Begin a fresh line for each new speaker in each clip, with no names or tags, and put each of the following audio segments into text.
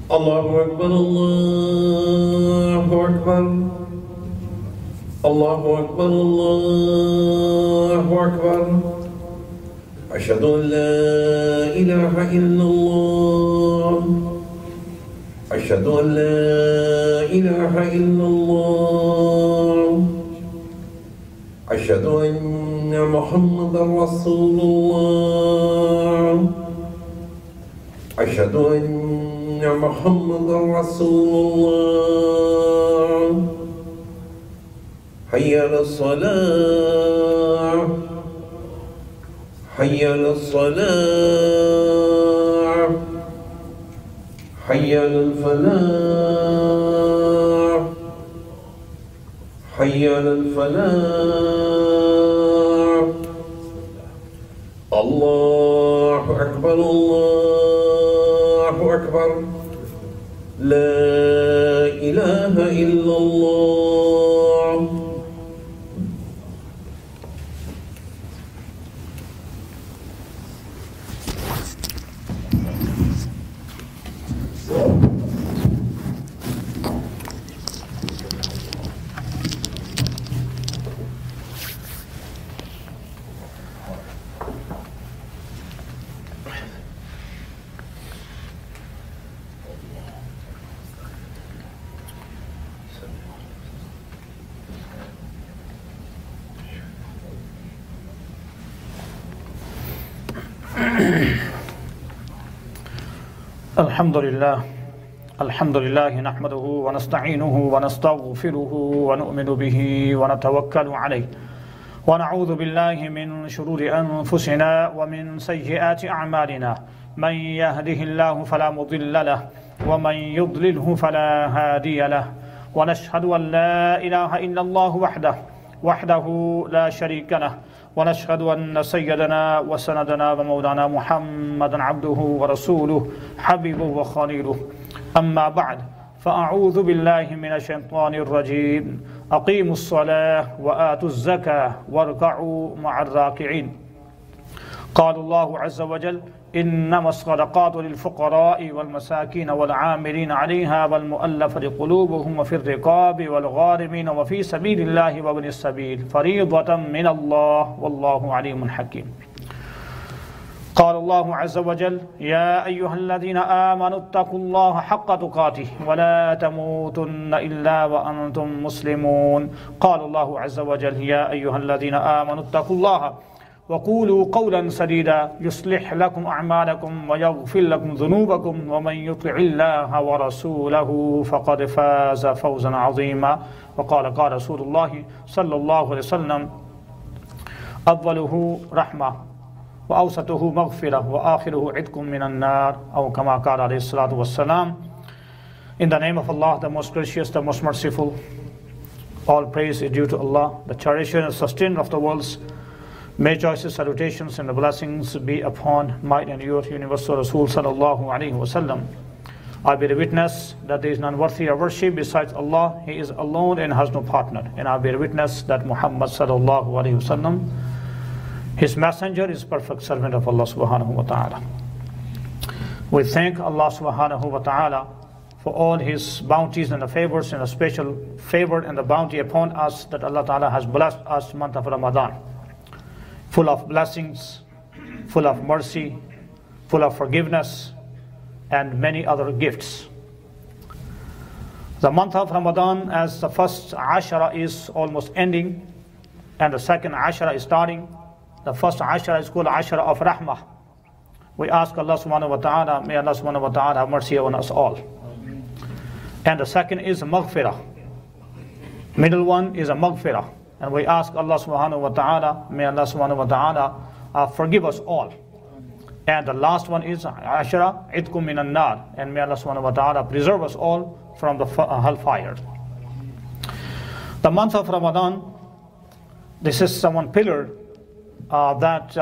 Allahu Akbar, Allahu Akbar, Allahu Akbar, Allahu Akbar. Ashhadu an la ilaha illallah. Ashhadu an la ilaha illallah. Ashhadu anna Muhammadan Rasulullah. Ashhadu anna Muhammadan Rasulullah. Hayya ala salah. Hayya ala salah. Hayya ala falah. Hayya ala falah. Allahu Akbar, Allahu Akbar. La ilaha illallah. الحمد لله نحمده ونستعينه ونستغفره ونؤمن به ونتوكل عليه ونعوذ بالله من شرور أنفسنا ومن سيئات أعمالنا من يهده الله فلا مضل له ومن يضلله فلا هادي له ونشهد أن لا إله إلا الله وحده لا شريك له ونشهد أن سيدنا وسندنا ومولانا محمدا عبده ورسوله حبيبه وخليله أما بعد فأعوذ بالله من الشيطان الرجيم أقيموا الصلاة وآتوا الزكاة واركعوا مع الراكعين. قال الله عز وجل إنما الصدقات للفقراء والمساكين والعاملين عليها والمؤلفة قلوبهم وفي الرقاب والغارمين وفي سبيل الله وابن السبيل فريضة من الله والله عليم حكيم. قال الله عز وجل يا أيها الذين آمنوا اتقوا الله حق تقاته ولا تموتن إلا وأنتم مسلمون. قال الله عز وجل يا أيها الذين آمنوا اتقوا الله وقولوا قولا سديدا يصلح لكم أعمالكم ويغفر لكم ذنوبكم ومن يطع الله ورسوله فقد فاز فوزا عظيما. وقال رسول الله صلى الله عليه وسلم أوله رحمة وأوسطه مغفرة وآخره عتق من النار أو كما قال عليه الصلاة والسلام. In the name of Allah, the most gracious, the most merciful, all praise is due to Allah, the cherisher and sustainer of the worlds. May choices, salutations and the blessings be upon might and your universal Rasul sallallahu alaihi wasallam. I bear witness that there is none worthy of worship besides Allah. He is alone and has no partner. And I bear witness that Muhammad sallallahu alaihi wasallam, his messenger, is perfect servant of Allah subhanahu wa ta'ala. We thank Allah subhanahu wa ta'ala for all His bounties and the favors, and a special favor and the bounty upon us that Allah Ta'ala has blessed us month of Ramadan, full of blessings, full of mercy, full of forgiveness, and many other gifts. The month of Ramadan, as the first Ashara is almost ending and the second Ashara is starting, the first Ashara is called Ashara of Rahmah. We ask Allah subhanahu wa ta'ala, may Allah subhanahu wa ta'ala have mercy on us all. And the second is Maghfirah. Middle one is a Maghfirah. And we ask Allah subhanahu wa ta'ala, may Allah subhanahu wa ta'ala forgive us all. And the last one is Ashara Itkum Minan Nar. And may Allah subhanahu wa ta'ala preserve us all from the hellfire. The month of Ramadan, this is one pillar that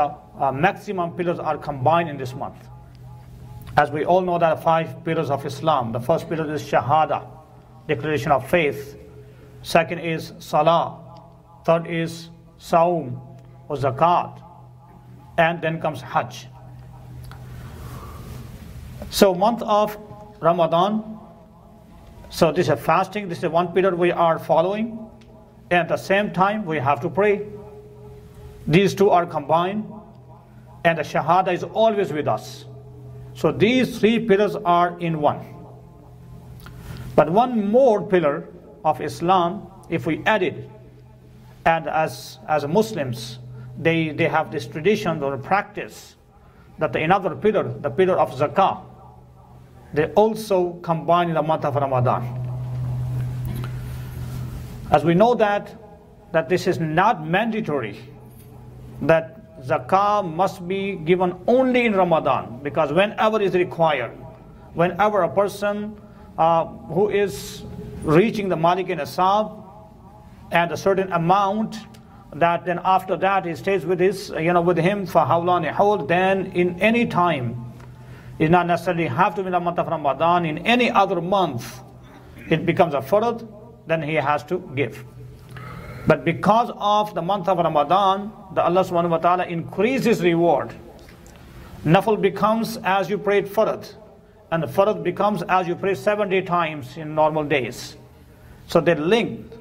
maximum pillars are combined in this month. As we all know, there are 5 pillars of Islam. The first pillar is Shahada, declaration of faith. Second is Salah. Third is Saum or Zakat. And then comes Hajj. So month of Ramadan, so this is fasting, this is one pillar we are following. And at the same time, we have to pray. These two are combined. And the Shahada is always with us. So these 3 pillars are in one. But one more pillar of Islam, if we add it, and as Muslims, they have this tradition or practice that another pillar, the pillar of Zakah, they also combine in the month of Ramadan. As we know that this is not mandatory, that Zakah must be given only in Ramadan, because whenever is required, whenever a person who is reaching the Malik in Asab and a certain amount, that then after that he stays with his, with him for how long he holds, then in any time, it not necessarily have to be in the month of Ramadan, in any other month, it becomes a farad, then he has to give. But because of the month of Ramadan, the Allah subhanahu wa ta'ala increases reward. Nafal becomes as you prayed farad, and the farad becomes as you pray 70 times in normal days. So they're linked.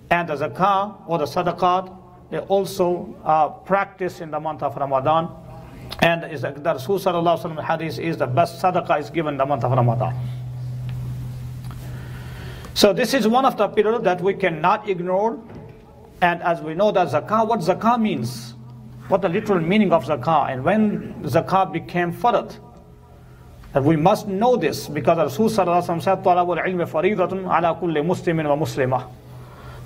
And the zakah or the sadaqat, they also practice in the month of Ramadan. And the Rasul sallallahu alaihi wasallam hadith is the best sadaqah is given in the month of Ramadan. So this is one of the pillars that we cannot ignore. And as we know that zakah, what zakah means, what the literal meaning of zakah, and when zakah became farad, and we must know this, because Rasul sallallahu alaihi wasallam said, "Talabul ilmi faridatun ala kulli muslimin wa muslimah."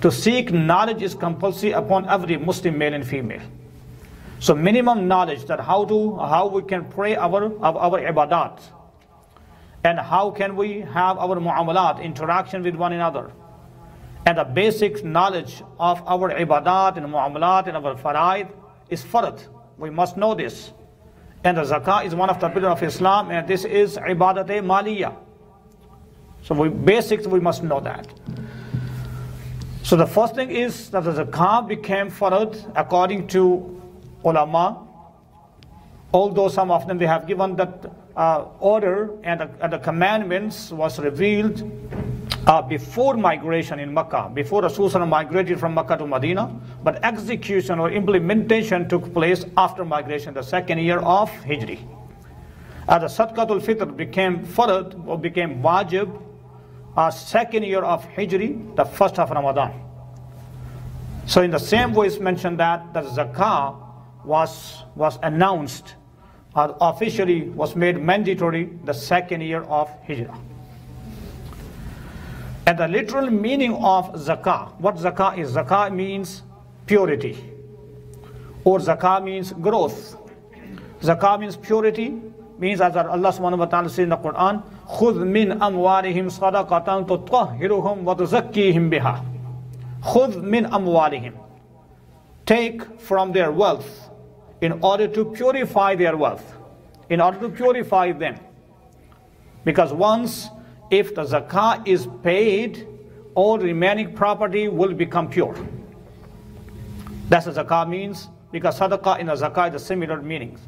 To seek knowledge is compulsory upon every Muslim male and female. So minimum knowledge that how we can pray our ibadat, and how can we have our muamalat, interaction with one another, and the basic knowledge of our ibadat and muamalat and our faraid is farad. We must know this. And the zakah is one of the pillars of Islam, and this is ibadat-e maliyah. So we must know that. So the first thing is that the zakah became farad according to ulama, although some of them they have given that order and the commandments was revealed before migration in Makkah, before Rasul migrated from Makkah to Medina, but execution or implementation took place after migration, the second year of Hijri. As the Sadqatul Fitr became farad or became wajib, second year of Hijri, the first of Ramadan. So in the same way it's mentioned that the zakah was announced, officially was made mandatory the second year of Hijrah. And the literal meaning of zakah, what zakah is? Zakah means purity, or zakah means growth. Zakah means purity, means as Allah subhanahu wa ta'ala says in the Quran, خُذْ مِنْ أَمْوَالِهِمْ صَدَقَةً تُطَهِّرُهُمْ وَتُزَكِّيهِمْ بِهَا. خُذْ مِنْ أَمْوَالِهِمْ. Take from their wealth in order to purify their wealth, in order to purify them. Because once, if the zakah is paid, all remaining property will become pure. That's what zakah means, because sadaqah and the zakah is similar meanings.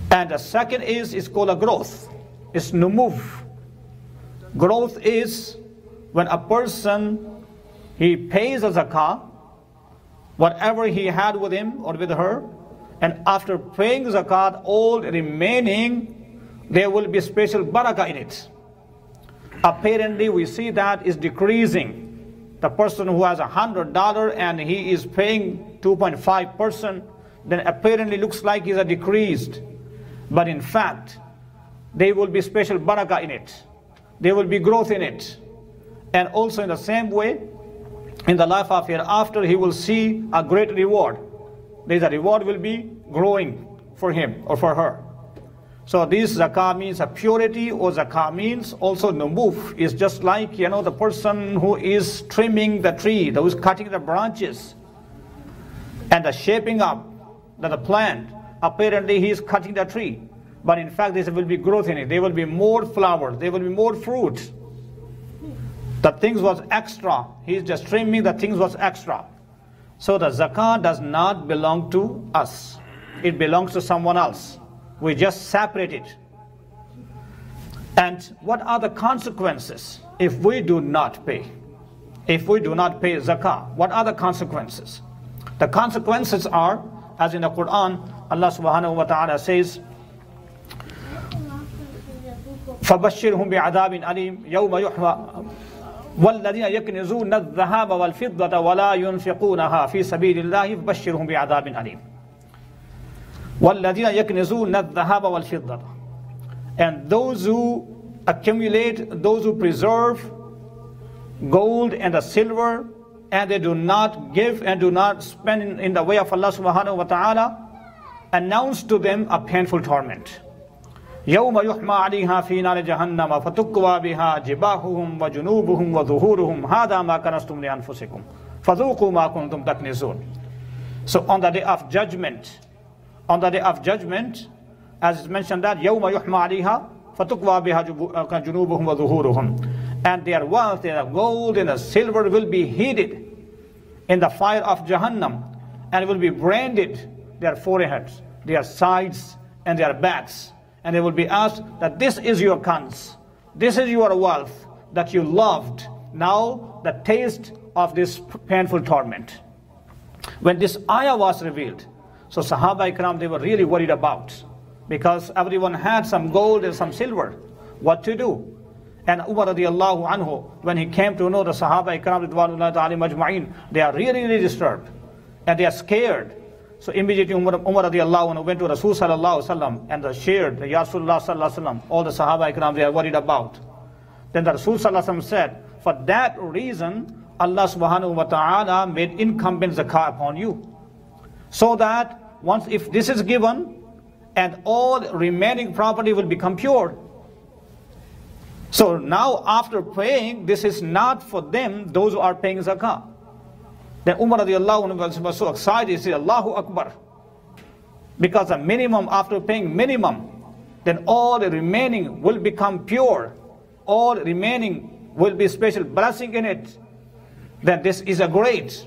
And the second is called a growth. It's numuf. Growth is when a person, he pays a zakah, whatever he had with him or with her, and after paying zakat, all remaining, there will be special barakah in it. Apparently, we see that is decreasing. The person who has $100 and he is paying 2.5%, then apparently looks like he's a decreased. But in fact, there will be special barakah in it. There will be growth in it. And also in the same way, in the life of hereafter, he will see a great reward. There's a reward will be growing for him or for her. So this zakah means a purity, or zakah means also numuf. Is just like, the person who is trimming the tree, who is cutting the branches and the shaping up the plant. Apparently he is cutting the tree, but in fact there will be growth in it. There will be more flowers, there will be more fruit. The things was extra. He is just trimming the things was extra. So the zakah does not belong to us. It belongs to someone else. We just separate it. And what are the consequences if we do not pay? If we do not pay zakah, what are the consequences? The consequences are, as in the Quran, Allah subhanahu wa ta'ala says, فَبَشِّرْهُمْ بِعَذَابٍ أَلِيمٍ يَوْمَ يُحْمَى وَالَّذِينَ يَكْنِزُونَ الذَّهَابَ وَالْفِضَّةَ وَلَا يُنْفِقُونَها فِي سَبِيلِ اللَّهِ فَبَشِّرْهُمْ بِعَذَابٍ أَلِيمٍ وَالَّذِينَ يَكْنِزُونَ الذَّهَابَ وَالْفِضَّةَ. And those who accumulate, those who preserve gold and the silver, and they do not give and do not spend in the way of Allah subhanahu wa ta'ala, announce to them a painful torment. يَوْمَ يُحْمَى عَلَيْهَا فِي نَارِ جَهَنَّمَ فَتُكْوَى بِهَا جِبَاهُهُمْ وَجُنُوبُهُمْ وَظُهُورُهُمْ هَذَا مَا كَنَزْتُمْ لِأَنفُسِكُمْ فَذُوقُوا مَا كُنْتُمْ تَكْنِزُونَ. So on the day of judgment, as it's mentioned that يَوْمَ يُحْمَى عَلَيْهَا فَتُكْوَى بِهَا جُنُوبُهُمْ وَظُهُورُهُمْ. And their wealth, their gold and their silver will be heated in the fire of Jahannam, and will be branded their foreheads, their sides and their backs. And they will be asked that this is your kanz, this is your wealth that you loved. Now the taste of this painful torment. When this ayah was revealed, so Sahaba Ikram, they were really worried about, because everyone had some gold and some silver. What to do? And Umar radiallahu anhu, when he came to know the Sahaba Ikram ridwanullahi ta'ala majma'in, they are really, really disturbed and they are scared. So immediately Umar radiallahu anhu went to Rasul sallallahu alaihi wasallam and shared the Ya Rasulullah sallallahu alaihi wasallam, all the Sahaba Ikram they are worried about. Then the Rasul sallallahu alaihi wasallam said, for that reason Allah subhanahu wa ta'ala made incumbent zakah upon you, so that once if this is given, and all remaining property will become pure. So now after paying, this is not for them, those who are paying zakah. Then Umar radiallahu anhu was so excited, he said, Allahu Akbar. Because the minimum, after paying minimum, then all the remaining will become pure. All remaining will be special blessing in it. Then this is a great.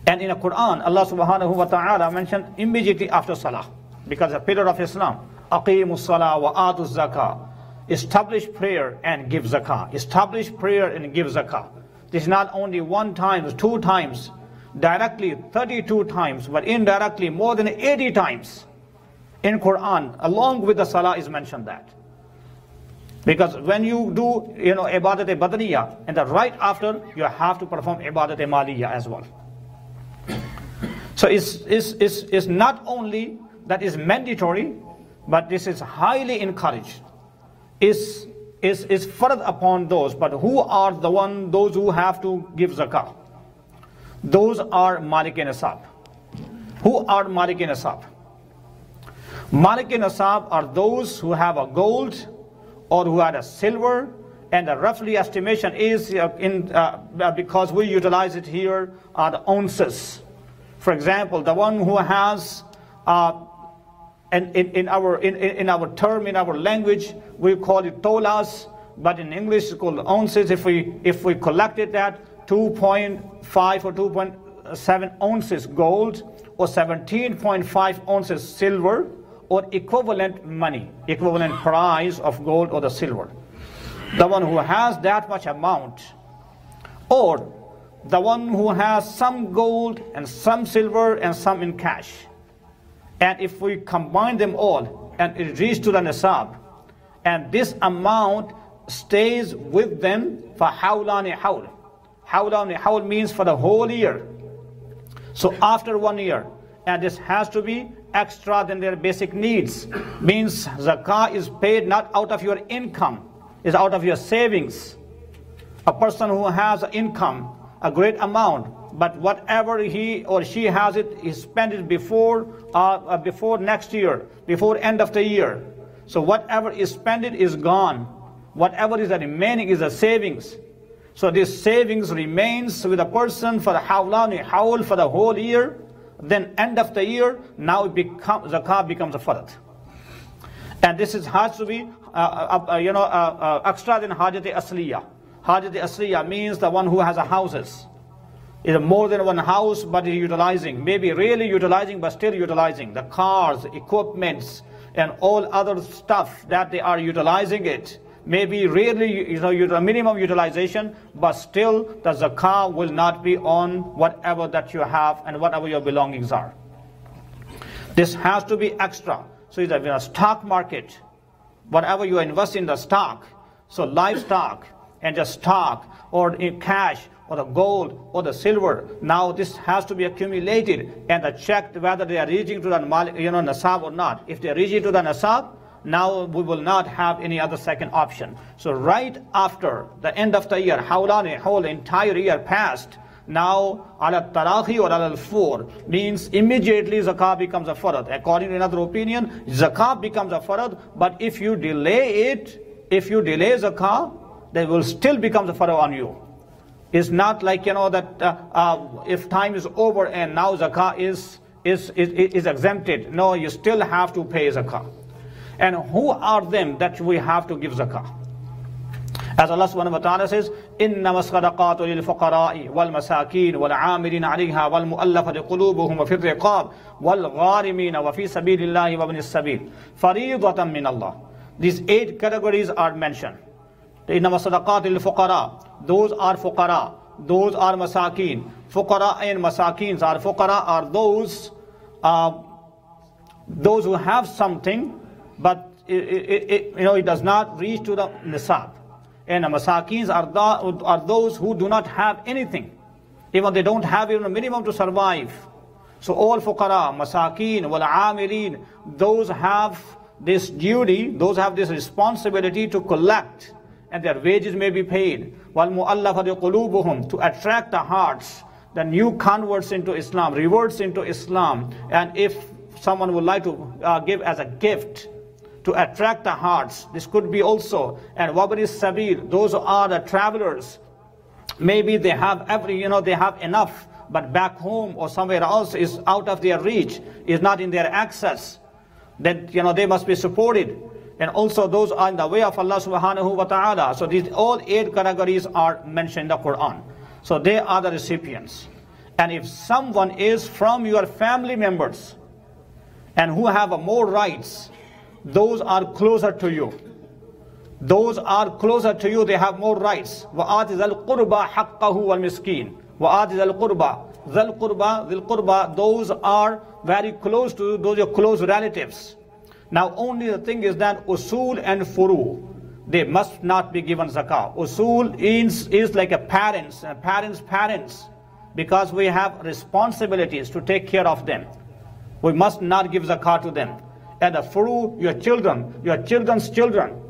And in the Quran, Allah subhanahu wa ta'ala mentioned immediately after salah, because the pillar of Islam, aqimus salah wa atuz zakah. Establish prayer and give zakah. Establish prayer and give zakah. This is not only one time, 2 times, directly 32 times, but indirectly more than 80 times in Quran, along with the salah is mentioned that. Because when you do, ibadat-e badaniya, and the right after, you have to perform ibadat-e maliya as well. So it's not only that is mandatory, but this is highly encouraged. Is farad upon those, but who are those who have to give zakah? Those are Malik and Asab. Who are Malik and Asab? Malik and Asab are those who have a gold or who had a silver, and the roughly estimation is because we utilize it here are the ounces. For example, the one who has in our term, in our language, we call it tolas, but in English it's called ounces. If we collected that, 2.5 or 2.7 ounces gold, or 17.5 ounces silver, or equivalent money, equivalent price of gold or the silver. the one who has that much amount, or the one who has some gold and some silver and some in cash. And if we combine them all and it reaches to the nisab, and this amount stays with them for hawlani hawl. Hawlani hawl means for the whole year. So after 1 year, and this has to be extra than their basic needs, means zakah is paid not out of your income, is out of your savings. A person who has income, a great amount, but whatever he or she has it, he spent it before next year, before end of the year. So whatever is spent it is gone. Whatever is remaining is a savings. So this savings remains with a person for the hawlani hawl for the whole year. Then end of the year, now zakah becomes a farad. And this has to be extra than hajat asliya. Hajat asliya means the one who has a houses. Is more than one house, but is utilizing, maybe really utilizing, but still utilizing the cars, equipments, and all other stuff that they are utilizing it. Maybe really, minimum utilization, but still the zakah will not be on whatever that you have and whatever your belongings are. This has to be extra. So it's in a stock market, whatever you invest in the stock, so livestock and the stock or in cash or the gold or the silver, now this has to be accumulated and checked whether they are reaching to the nasab or not. If they are reaching to the nasab, now we will not have any other second option. So right after the end of the year, hawlani whole entire year passed, now ala tarahi or ala al-fur means immediately zakah becomes a farad. According to another opinion, zakah becomes a farad, but if you delay it, if you delay zakah, they will still become a farad on you. It's not like that if time is over and now zakah is exempted. No, you still have to pay zakah. And who are them that we have to give zakah? As Allah subhanahu wa ta'ala says, إِنَّمَا الصَّدَقَاتُ لِلْفُقَرَاءِ وَالْمَسَاكِينِ وَالْعَامِلِينَ عَلَيْهَا وَالْمُؤَلَّفَةِ قُلُوبُهُمْ وَفِي الرِّقَابِ وَالْغَارِمِينَ وَفِي سَبِيلِ اللَّهِ وَابْنِ السَّبِيلِ فَرِيضَةً مِّنَ اللَّهِ. These 8 categories are mentioned. إِنَّمَا الصَّدَقَاتُ لِلْفُقَرَاءِ, those are fuqara, those are masakin. Fuqara and masakins are fuqara are those who have something, but it does not reach to the nisab. And the masakins are those who do not have anything. Even they don't have even a minimum to survive. So all fuqara, masakin, wal amilin, those have this duty, those have this responsibility to collect, and their wages may be paid. Wal mu'allafati qulubuhum, to attract the hearts, the new converts into Islam, reverts into Islam. And if someone would like to give as a gift to attract the hearts, this could be also. And wabni sabil, those are the travelers. Maybe they have they have enough, but back home or somewhere else is out of their reach, is not in their access. Then they must be supported. And also those are in the way of Allah subhanahu wa ta'ala. So these all 8 categories are mentioned in the Quran. So they are the recipients. And if someone is from your family members and who have more rights, those are closer to you. Those are closer to you, they have more rights. وَآتِ ذَا الْقُرْبَى حَقَّهُ وَالْمِسْكِينَ وَآتِ ذَا الْقُرْبَى ذَا الْقُرْبَى, those are very close to you, those are close relatives. Now only the thing is that usul and furu, they must not be given zakah. Usul is like a parents, because we have responsibilities to take care of them. We must not give zakah to them. And the furu, your children, your children's children,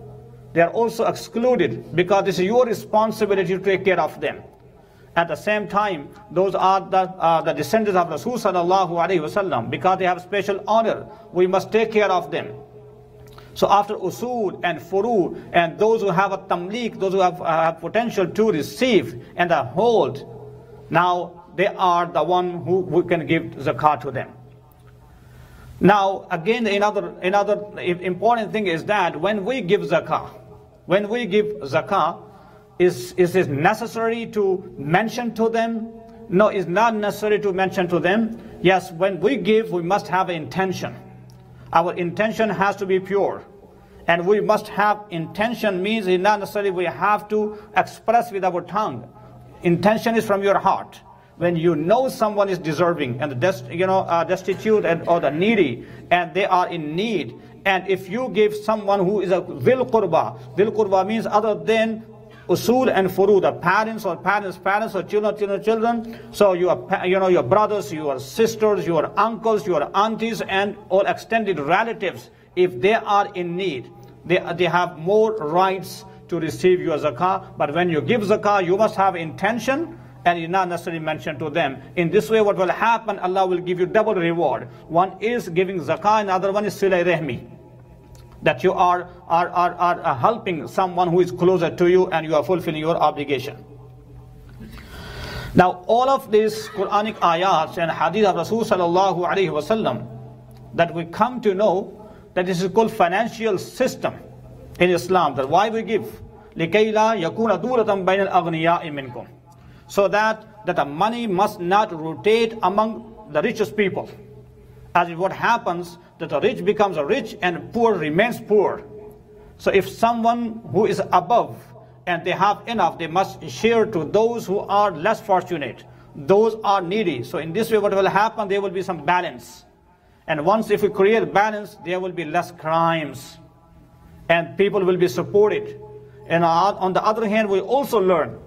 they are also excluded because this is your responsibility to take care of them. At the same time, those are the descendants of Rasul sallallahu alaihi wasallam, because they have special honor. We must take care of them. So after usul and furu, and those who have a tamlik, those who have potential to receive and hold, now they are the one who we can give zakah to them. Now again, another important thing is that when we give zakah, is it necessary to mention to them? No, it's not necessary to mention to them. Yes, when we give, we must have an intention. Our intention has to be pure. And we must have intention, means not necessarily we have to express with our tongue. Intention is from your heart. When you know someone is deserving and destitute or the needy, and they are in need, and if you give someone who is a dhil qurba means other than usul and furu, the parents or children. So your brothers, your sisters, your uncles, your aunties, and all extended relatives, if they are in need, they have more rights to receive your zakah. But when you give zakah, you must have intention, and you not necessarily mention to them. In this way, what will happen, Allah will give you double reward. One is giving zakah, and other one is silai rahmi, that you are helping someone who is closer to you, and you are fulfilling your obligation. Now, all of these Quranic ayats and hadith of Rasul sallallahu alaihi wasallam, that we come to know that this is called financial system in Islam. That why we give, لِكَيْ لَا يَكُونَ دُولَةً بَيْنَ الْأَغْنِيَاءِ مِنْكُمْ, so that the money must not rotate among the richest people. As what happens, that the rich becomes rich and poor remains poor. So if someone who is above and they have enough, they must share to those who are less fortunate. Those are needy. So in this way, what will happen, there will be some balance. And once if we create balance, there will be less crimes, and people will be supported. And on the other hand, we also learn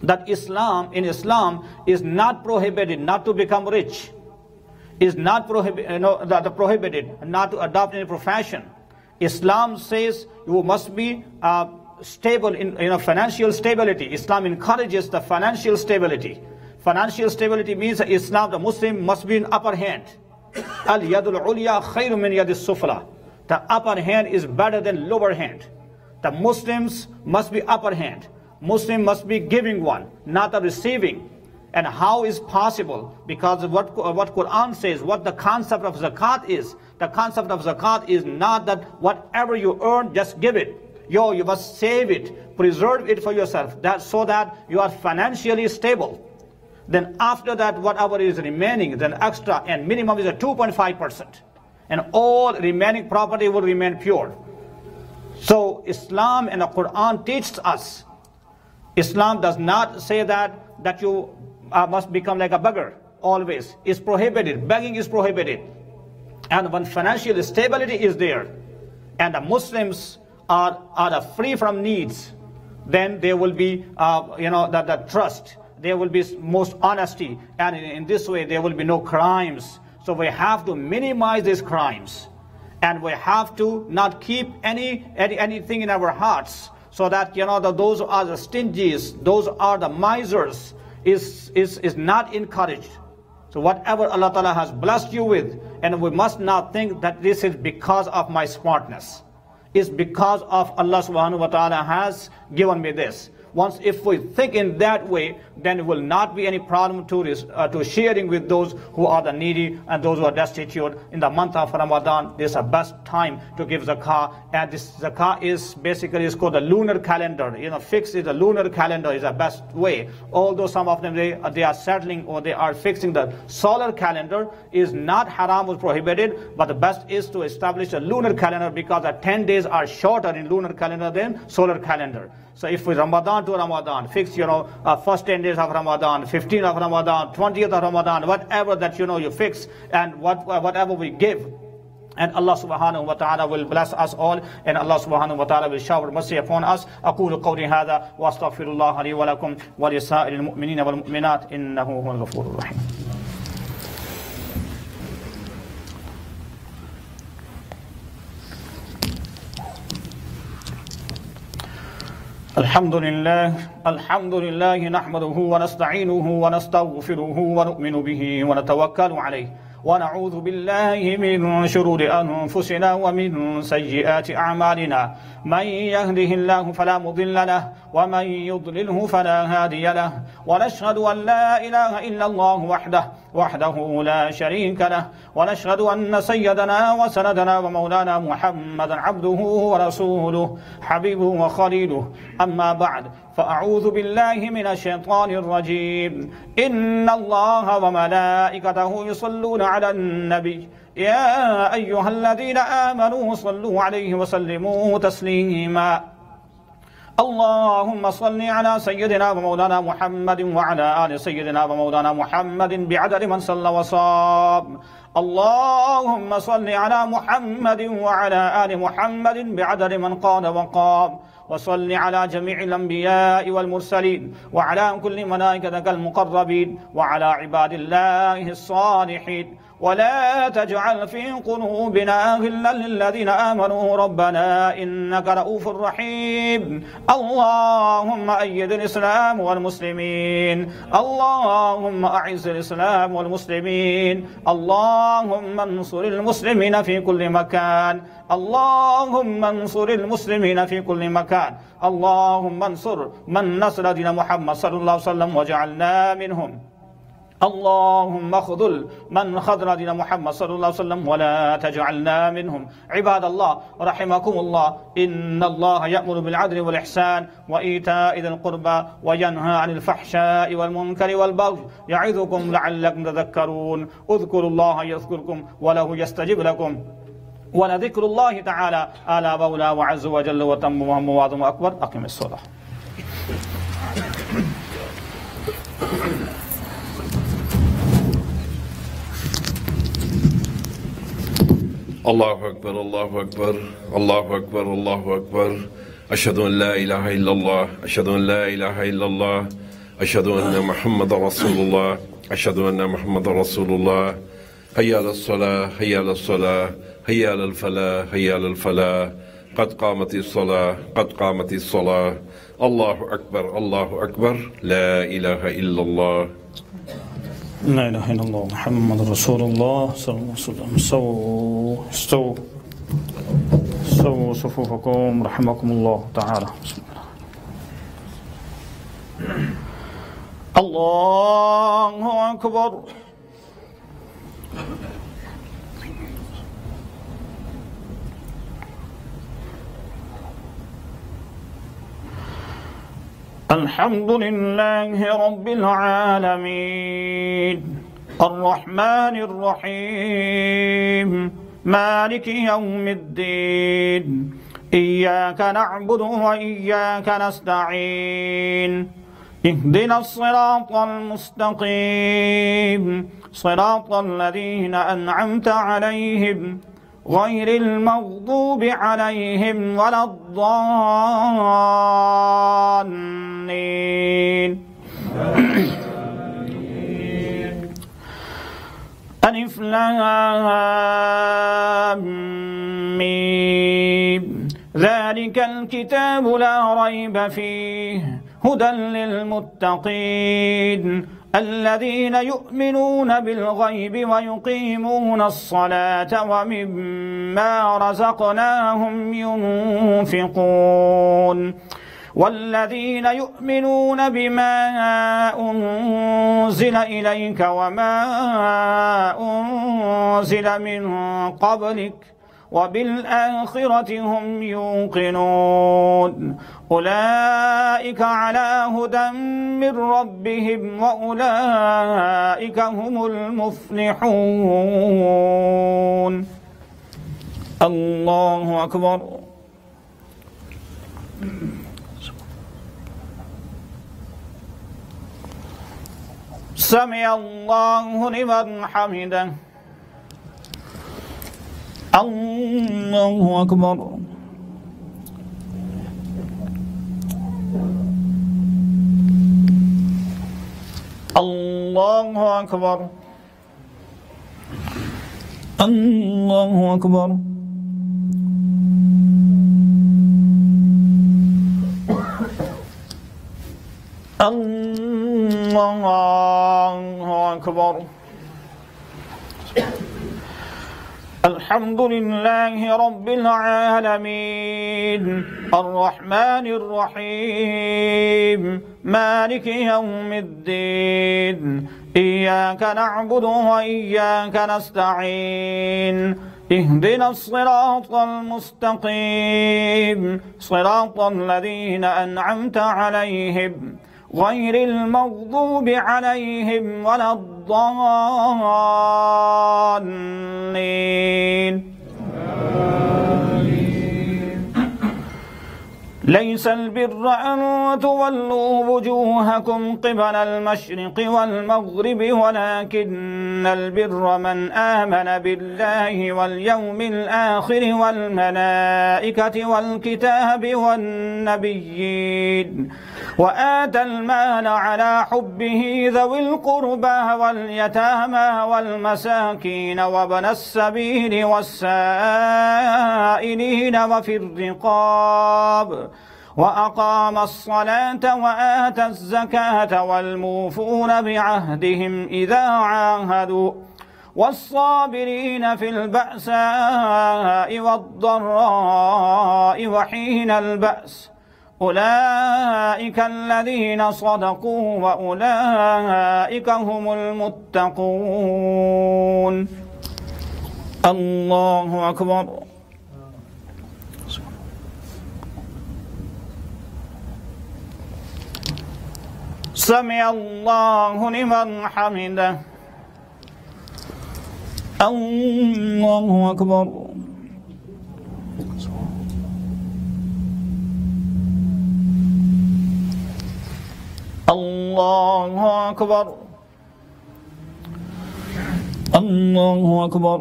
that in Islam is not prohibited not to become rich, is not prohibited not to adopt any profession. Islam says you must be stable in financial stability. Islam encourages the financial stability. Financial stability means that Islam, the Muslim, must be in upper hand. Al-yadul ulya khayru min yadis sufla. The upper hand is better than lower hand. The Muslims must be upper hand. Muslim must be giving one, not a receiving. And how is possible? Because what Quran says, what the concept of zakat is. The concept of zakat is not that whatever you earn, just give it. You must save it, preserve it for yourself, so that you are financially stable. Then after that, whatever is remaining, then extra, and minimum is a 2.5%. And all remaining property will remain pure. So Islam and the Quran teaches us. Islam does not say that you must become like a beggar always. It's prohibited. Begging is prohibited. And when financial stability is there, and the Muslims are free from needs, then there will be the trust. There will be most honesty, and in this way there will be no crimes. So we have to minimize these crimes, and we have to not keep anything in our hearts, so that those are the stingies, those are the misers, is not encouraged. So whatever Allah Ta'ala has blessed you with, and we must not think that this is because of my smartness. It's because of Allah Subhanahu wa Ta'ala has given me this. Once if we think in that way, then it will not be any problem to sharing with those who are the needy and those who are destitute. In the month of Ramadan, this is the best time to give zakah, and this zakah is basically called the lunar calendar. Fixed is the lunar calendar is the best way. Although some of them they are settling or they are fixing the solar calendar, is not haram or prohibited, but the best is to establish a lunar calendar, because the 10 days are shorter in lunar calendar than solar calendar. So if we Ramadan to Ramadan, fix first 10 days of Ramadan, 15th of Ramadan, 20th of Ramadan, whatever that you fix, and whatever we give, and Allah subhanahu wa ta'ala will bless us all, and Allah subhanahu wa ta'ala will shower mercy upon us. أقول قولي هذا وأستغفر الله لي ولكم ولسائر المؤمنين والمؤمنات إنه هو الغفور الرحيم. الحمد لله نحمده ونستعينه ونستغفره ونؤمن به ونتوكل عليه ونعوذ بالله من شرور أنفسنا ومن سيئات أعمالنا. من يهده الله فلا مضل له ومن يضلله فلا هادي له. ونشهد أن لا إله إلا الله وحده لا شريك له. ونشهد أن سيدنا وسندنا ومولانا محمدا عبده ورسوله حبيبه وخليله. أما بعد، فأعوذ بالله من الشيطان الرجيم. إن الله وملائكته يصلون على النبي يا أيها الذين آمنوا صلوا عليه وسلموا تسليما. اللهم صل على سيدنا ومولانا محمد وعلى آل سيدنا ومولانا محمد بعدد من صلى وصام. اللهم صل على محمد وعلى آل محمد بعدد من قال وقام. وصل على جميع الأنبياء والمرسلين وعلى كل ملائكتك المقربين وعلى عباد الله الصالحين. ولا تجعل في قلوبنا غلا للذين آمنوا ربنا إنك رؤوف رحيم. اللهم أيد الإسلام والمسلمين. اللهم أعز الإسلام والمسلمين. اللهم انصر المسلمين في كل مكان. اللهم انصر المسلمين في كل مكان. اللهم انصر من نصر دين محمد صلى الله عليه وسلم وجعلنا منهم. اللهم اخذل من خذل دين محمد صلى الله عليه وسلم ولا تجعلنا منهم. عباد الله رحمكم الله، إن الله يأمر بالعدل والإحسان وإيتاء ذي القربى وينهى عن الفحشاء والمنكر والبغي يعظكم لعلكم تذكرون. اذكروا الله يذكركم وله يستجب لكم، ولذكر الله تعالى آلا مولى وعز وجل وتم وهم وعظم أكبر. أقم الصلاة.
الله أكبر الله أكبر الله أكبر الله أكبر. أشهد أن لا إله إلا الله، أشهد أن لا إله إلا الله، أشهد أن محمد رسول الله، أشهد أن محمد رسول الله. هيا على الصلاة، هيا على الصلاة، هيا على الفلاح، هيا على الفلاح. قد قامت الصلاة، قد قامت الصلاة. الله أكبر الله أكبر. لا إله إلا الله.
لا إله إلا الله محمد رسول الله صلى الله عليه وسلم. استووا صفوفكم رحمكم الله تعالى. الله أكبر. الحمد لله رب العالمين الرحمن الرحيم مالك يوم الدين. إياك نعبد وإياك نستعين. اهدنا الصراط المستقيم صراط الذين أنعمت عليهم غير المغضوب عليهم ولا الضالين. ألف لام ميم. ذلك الكتاب لا ريب فيه هدى للمتقين الذين يؤمنون بالغيب ويقيمون الصلاة ومما رزقناهم ينفقون. والذين يؤمنون بما أنزل إليك وما أنزل من قبلك وبالآخرة هم يوقنون. أولئك على هدى من ربهم وأولئك هم المفلحون. الله أكبر. سمع الله لمن حمده. الله أكبر. الله أكبر. الله أكبر. الله أكبر. الحمد لله رب العالمين الرحمن الرحيم مالك يوم الدين. إياك نعبد وإياك نستعين. اهدنا الصراط المستقيم صراط الذين أنعمت عليهم غير المغضوب عليهم ولا الضالين. ليس البر أن تولوا وجوهكم قبل المشرق والمغرب ولكن البر من آمن بالله واليوم الآخر والملائكة والكتاب والنبيين وآتى المال على حبه ذوي القربى واليتامى والمساكين وابن السبيل والسائلين وفي الرقاب وأقام الصلاة وآتى الزكاة والموفون بعهدهم إذا عاهدوا والصابرين في البأساء والضراء وحين البأس أولئك الذين صدقوا وأولئك هم المتقون. الله أكبر. سمع الله لمن حمده. الله أكبر. الله أكبر. الله أكبر.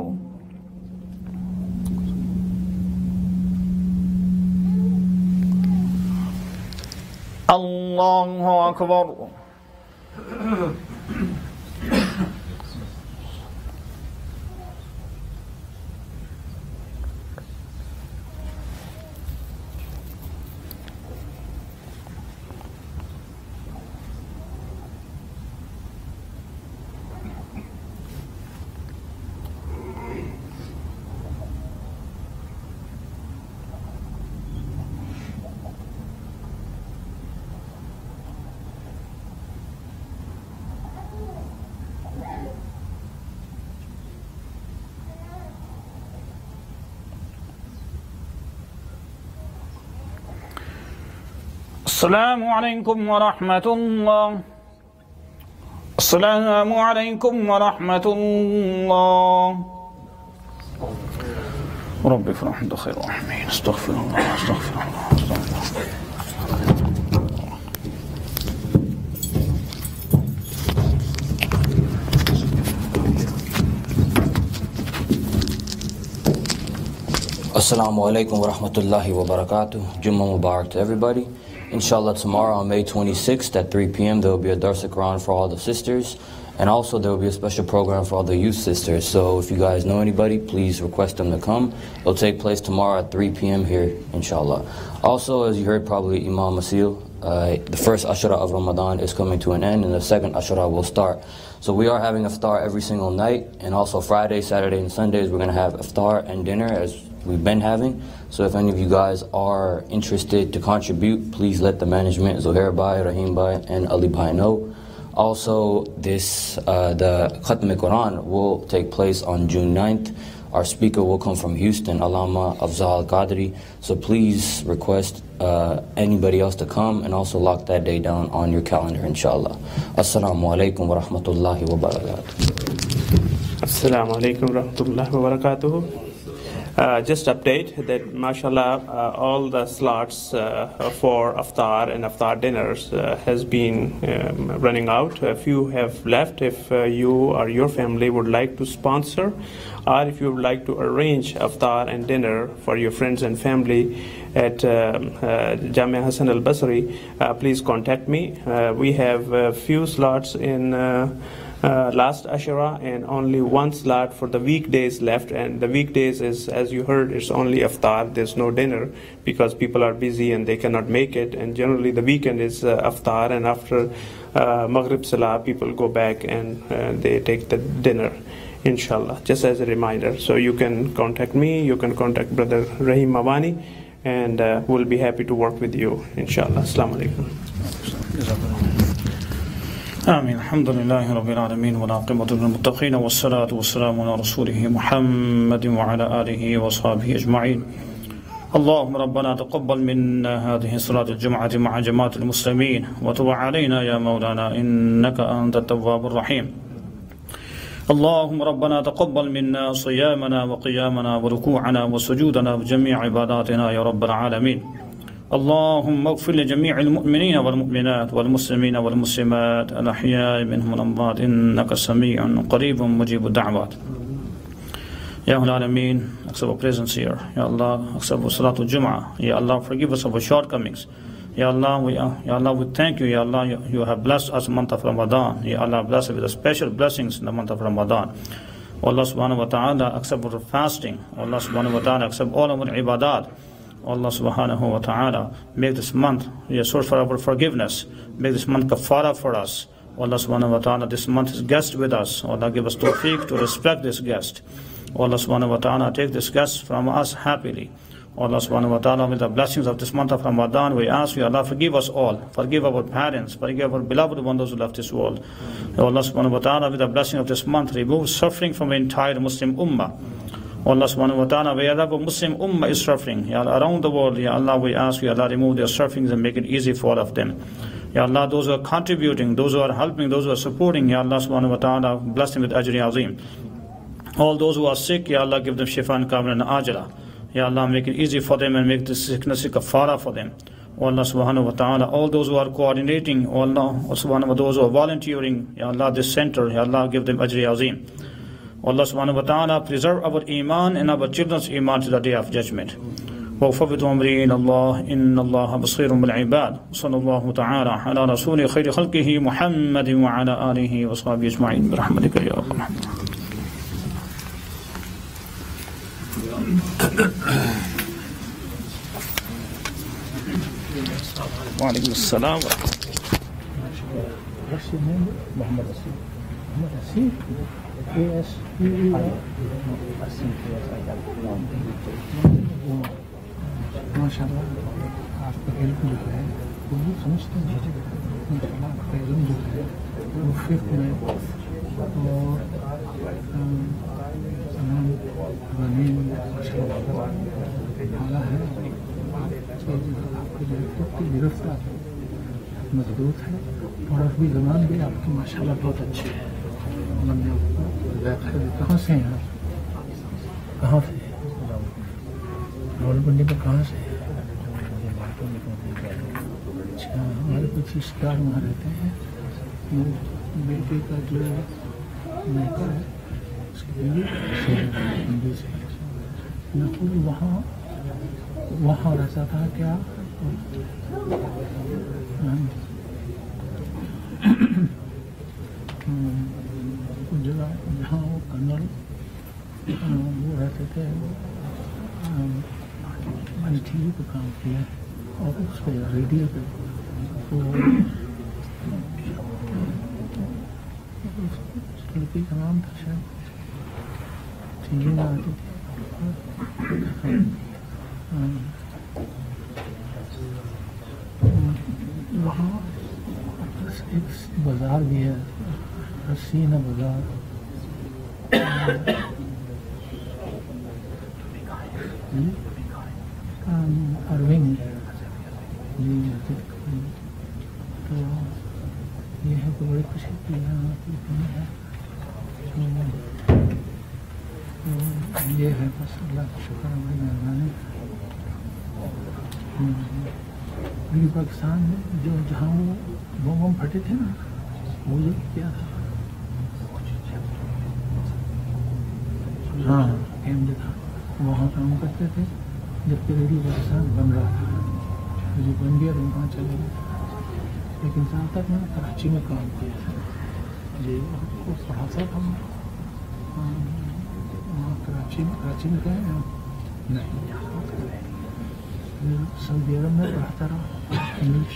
الله أكبر. السلام عليكم ورحمة الله. السلام عليكم ورحمة الله. رب افرح عند خير الرحمين. استغفر الله استغفر الله استغفر الله.
Assalamu alaikum wa rahmatullahi wa barakatuh. Jummah Mubarak to everybody. Inshallah, tomorrow on May 26th at 3 p.m. there will be a Dars al-Quran for all the sisters, and also there will be a special program for all the youth sisters. So if you guys know anybody, please request them to come. It'll take place tomorrow at 3 p.m. here, inshallah. Also, as you heard probably Imam Masil, the first Ashura of Ramadan is coming to an end and the second Ashura will start. So we are having iftar every single night, and also Friday, Saturday, and Sundays we're going to have iftar and dinner as we've been having. So if any of you guys are interested to contribute, please let the management, Zuhair Bhai, Rahim Bhai, and Ali Bhai know. Also, the Khatm al-Quran will take place on June 9th. Our speaker will come from Houston, Allama Afzal Qadri. So please request anybody else to come, and also lock that day down on your calendar, inshallah. Assalamu alaikum wa rahmatullahi wa barakatuh.
Assalamu alaikum wa rahmatullahi wa barakatuh. Just update that mashallah all the slots for iftar and iftar dinners has been running out. A few have left. If you or your family would like to sponsor, or if you would like to arrange iftar and dinner for your friends and family at Jamia Hassan al-Basri, please contact me. We have a few slots in last Ashura and only one slot for the weekdays left, and the weekdays is, as you heard, it's only iftar. There's no dinner because people are busy and they cannot make it, and generally the weekend is iftar, and after Maghrib Salah people go back and they take the dinner, inshallah, just as a reminder. So you can contact me, you can contact Brother Rahim Mawani, and we'll be happy to work with you, inshallah. Assalamu alaikum.
آمين. الحمد لله رب العالمين والعاقبة للمتقين والصلاة والسلام على رسوله محمد وعلى آله وصحبه أجمعين. اللهم ربنا تقبل منا هذه صلاة الجمعة مع جماعة المسلمين وتب علينا يا مولانا إنك أنت التواب الرحيم. اللهم ربنا تقبل منا صيامنا وقيامنا وركوعنا وسجودنا وجميع عباداتنا يا رب العالمين. اللهم اغفر لجميع المؤمنين والمؤمنات والمسلمين والمسلمات الأحياء منهم والأموات إنك سميع قريب مجيب الدعوات. Ya Alameen, accept our presence here. Ya Allah, accept our Salatul Jum'ah. Ya Allah, forgive us of our shortcomings. Ya Allah, we thank you. Ya Allah, you have blessed us in the month of Ramadan. Ya Allah, bless us with the special blessings in the month of Ramadan. Allah subhanahu wa ta'ala, accept our fasting. Allah subhanahu wa ta'ala, accept all our ibadat. Allah subhanahu wa ta'ala, make this month a source for our forgiveness. Make this month kafara for us. Allah subhanahu wa ta'ala, this month is guest with us. Allah give us tawfiq to respect this guest. Allah subhanahu wa ta'ala, take this guest from us happily. Allah subhanahu wa ta'ala, with the blessings of this month of Ramadan, we ask you, Allah, forgive us all. Forgive our parents, forgive our beloved ones who left this world. Allah subhanahu wa ta'ala, with the blessing of this month, remove suffering from the entire Muslim ummah. Allah subhanahu wa ta'ala, wherever Muslim ummah is suffering, Ya Allah, around the world, Ya Allah, we ask you, Allah, remove their sufferings and make it easy for all of them. Ya Allah, those who are contributing, those who are helping, those who are supporting, Ya Allah subhanahu wa ta'ala, bless them with ajri azim. All those who are sick, Ya Allah, give them shifa and kamil and ajala. Ya Allah, make it easy for them and make this sickness a kafara for them. Allah subhanahu wa ta'ala, all those who are coordinating, Allah subhanahu wa ta'ala, those who are volunteering, Ya Allah, this center, Ya Allah, give them ajri azim. Allah subhanahu wa ta'ala, preserve our iman and our children's iman to the day of judgment. وَوْفَوِّضُ أَمْرِي إِلَى اللَّهِ إِنَّ اللَّهَ بَصِيرٌ بِالْعِبَادِ صلى الله تعالى على رسول خير خلقه محمد وعلى آله وصحبه أجمعين برحمتك يا رب. وعليكم السلام
محمد رسول माशाल्लाह आपका इल्म जो है वो समझते हैं माशाल्लाह आपका इल्म जो है वो फिक्र में और ज़मीन माशाल्लाह आला है आपकी जो फिक्र की गिरफ्तार मजबूत है और अरबी ज़बान भी आपकी माशाल्लाह बहुत अच्छी है। कहाँ से हैं आप? कहाँ से रावलपिंडी में कहाँ से? अच्छा, हमारे कुछ रिश्तेदार वहाँ रहते हैं। बेटे का जो लड़का है उसकी बीवी हिंदी से नकुल वहाँ रहता था क्या? जहाँ वो कर्नल वो रहते थे, मैंने टीवी पर काम किया और उस पर रेडियो पे तो उस लड़की का नाम था शायद, टीवी में आती थी। वहाँ एक बाज़ार भी है, हसीना बाज़ार। अरविंद जी, तो ये है तो बड़ी खुशी की यहाँ है। तो ये है बस अल्लाह का शुक्र है, बड़ी मेहरबानी। अभी पाकिस्तान में जो जहाँ वो बम फटे थे ना, वो जो क्या था, हाँ केंद्र था, वहाँ काम करते थे जबकि रेडियो पाकिस्तान बन रहा था। जो बन गया तो वहाँ चले गए, लेकिन साल तक मैंने कराची में काम किया था जी, उसको पढ़ाता था वहाँ कराची में गए नहीं, सऊदी अरब में पढ़ाता रहा इंग्लिश।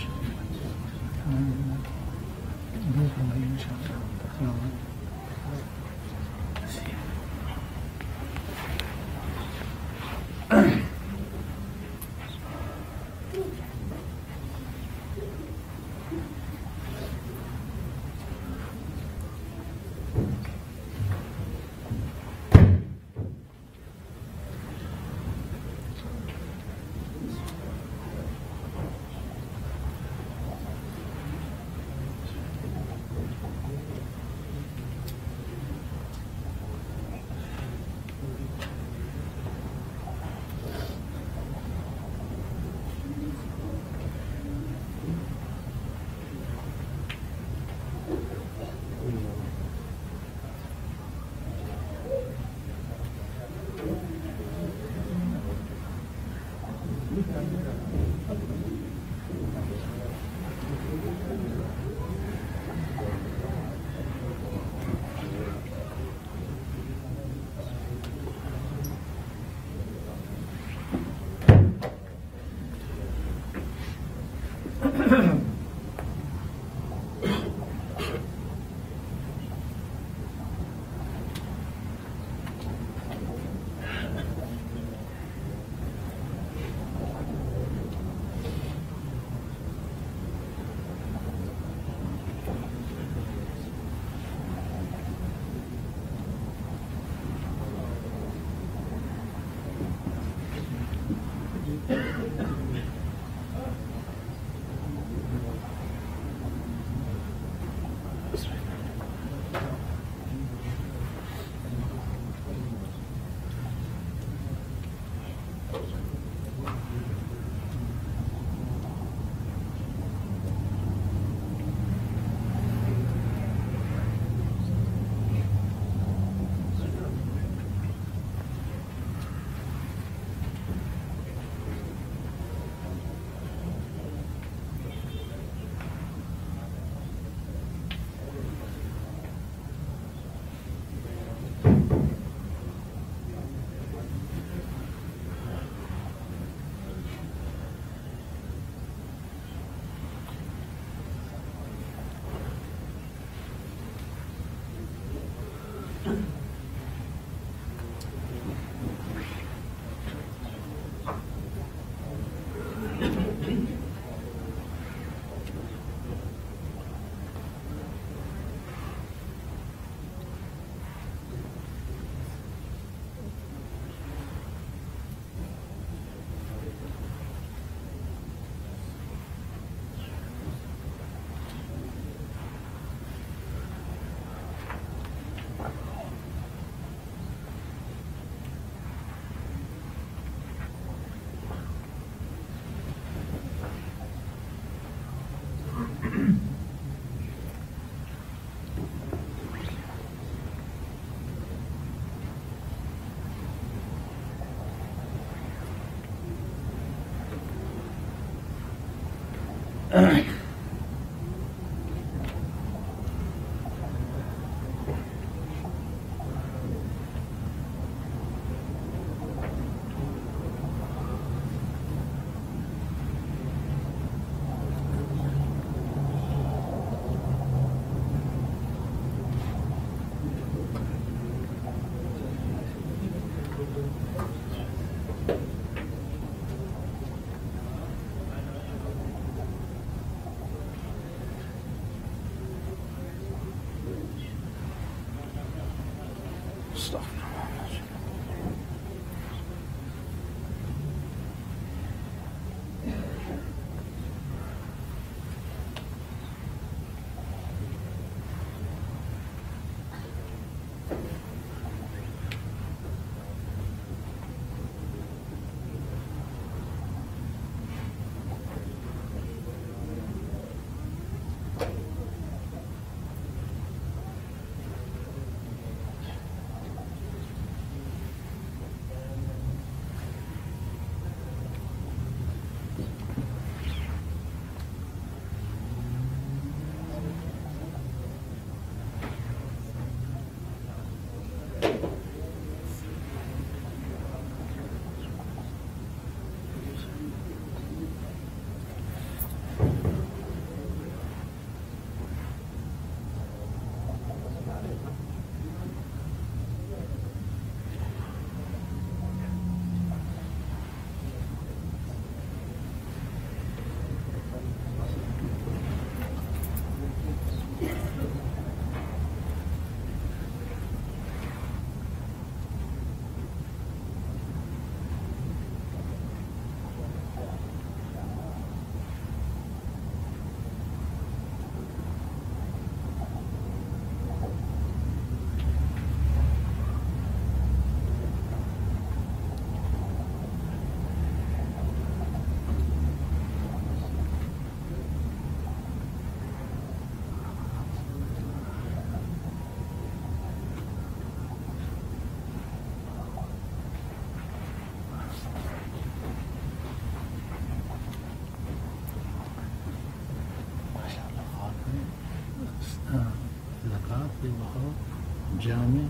जामे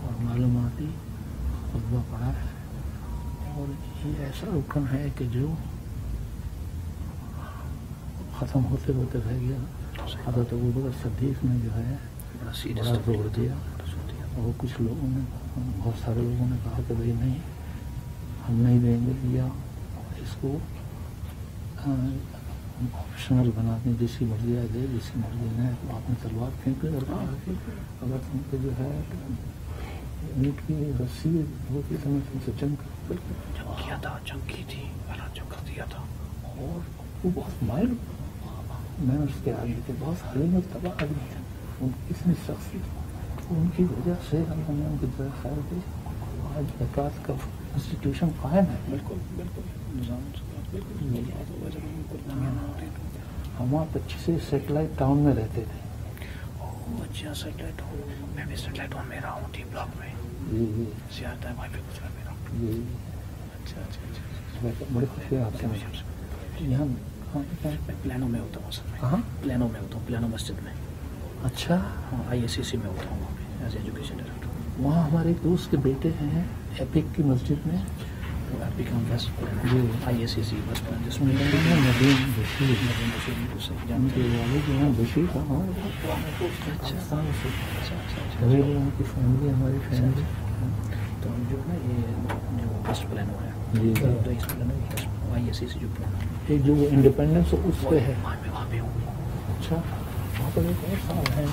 और मालूमाती खुतबा पढ़ा है। और ये ऐसा रुकन है कि जो ख़त्म होते होते रह गया। हज़रत अबू बकर सिद्दीक़ ने जो है बड़ा जोर दिया, और कुछ लोगों ने, बहुत सारे लोगों ने कहा कि भाई नहीं, हम नहीं देंगे, या इसको ऑप्शनल बना दें, जिसकी मर्जी आ जाए, जिसकी मर्जी नहीं। तो आपने तलवार फेंकी और कहा कि अगर तुमको जो है ईंट की रस्सी होती तो मैं तुमसे जंग किया था, जंग की थी, जंग कर दिया था। और वो बहुत माइल मैंने उसके आगे थे, बहुत हलीम और तबाह आदमी थे, उनकी इतनी सख्ती, उनकी वजह से हमने उनकी तरह ख्याल दी। आज ज़कात का इंस्टीट्यूशन कायम है। बिल्कुल बिल्कुल हम वहाँ 25 सेटेलाइट टाउन में रहते थे।
अच्छा, सेटेलाइट टाउन, मैं भी सेटेलाइट टाउन में रहा हूँ, टी ब्लॉक में।
जी
ज़्यादा है वहाँ पे कुछ मेरा।
जी
अच्छा,
बड़ी खुशी है आपसे। यहाँ
मैं प्लानो में होता हूँ असल में।
कहाँ?
प्लानो में होता हूँ, प्लानो मस्जिद में।
अच्छा,
हाँ, ISCC में होता हूँ वहाँ पे एज एजुकेशन डायरेक्टर।
वहाँ हमारे एक दोस्त के बेटे हैं एपिक की मस्जिद में।
वो एपिक हम वेस्ट
जी
ISCC वेस्ट प्लान जिसमें
नदीम बशीर उनके वाले जो हैं बशीर का हमारे पाकिस्तान से सभी लोगों की फैमिली, हमारी फैमिली।
तो हम जो है ये जो वेस्ट प्लानो है,
जी
तो इस प्लानो ISCC जो प्लान है,
एक जो इंडिपेंडेंस है उस पे है।
वहाँ पे हूँ।
अच्छा, वहाँ पर एक और साल है।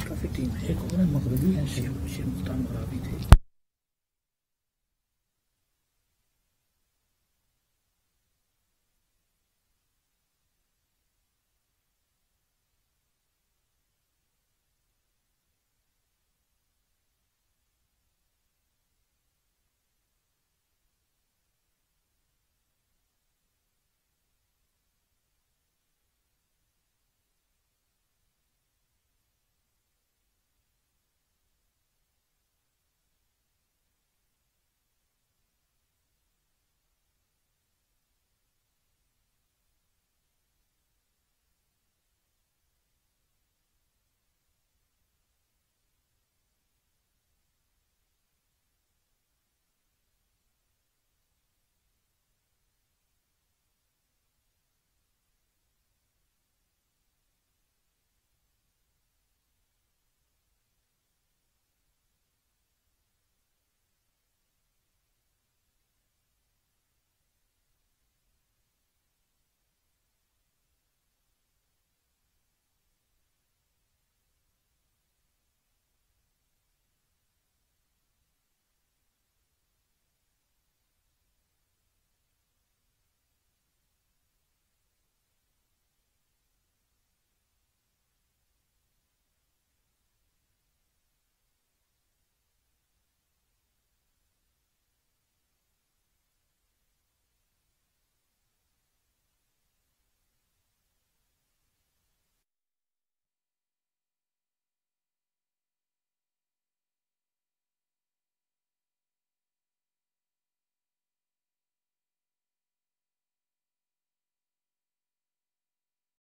काफ़ी टीम है, एक और मगरबी है, शेख मुल्तान मरावी थे।